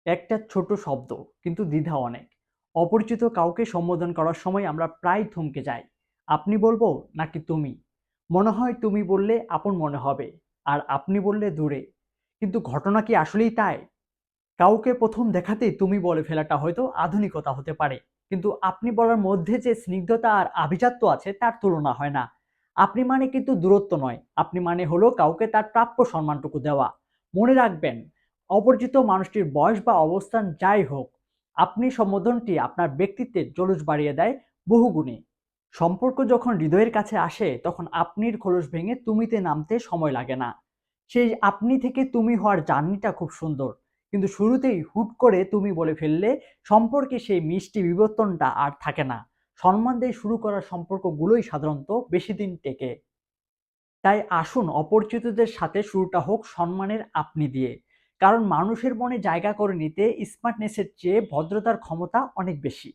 একটা ছোট শব্দ কিন্তু দ্বিধা অনেক। অপরিচিত কাউকে সম্বোধন করার সময় আমরা প্রায় থমকে যাই। আপনি বলবো নাকি তুমি? মনে হয় তুমি বললে আপন মনে হবে, আর আপনি বললে দূরে। কিন্তু ঘটনা কি আসলেই তাই? কাউকে প্রথম দেখাতেই তুমি বলে ফেলাটা হয়তো আধুনিকতা হতে পারে, কিন্তু আপনি বলার মধ্যে যে স্নিগ্ধতা আর আভিজাত্য আছে তার তুলনা হয় না। আপনি মানে কিন্তু দূরত্ব নয়, আপনি মানে হলো কাউকে তার প্রাপ্য সম্মানটুকু দেওয়া। মনে রাখবেন, অপরিচিত মানুষটির বয়স বা অবস্থান যাই হোক, আপনি সম্বোধনটি আপনার ব্যক্তিত্বের জলুস বাড়িয়ে দেয় বহুগুণে। সম্পর্ক যখন হৃদয়ের কাছে আসে তখন আপনির খোলস ভেঙে তুমিতে নামতে সময় লাগে না। সেই আপনি থেকে তুমি হওয়ার জার্নিটা খুব সুন্দর, কিন্তু শুরুতেই হুট করে তুমি বলে ফেললে সম্পর্কে সেই মিষ্টি বিবর্তনটা আর থাকে না। সম্মান দিয়ে শুরু করা সম্পর্কগুলোই সাধারণত বেশি দিন টেকে। তাই আসুন অপরিচিতদের সাথে শুরুটা হোক সম্মানের আপনি দিয়ে। কারণ মানুষের মনে জায়গা করে নিতে স্মার্টনেসের চেয়ে ভদ্রতার ক্ষমতা অনেক বেশি।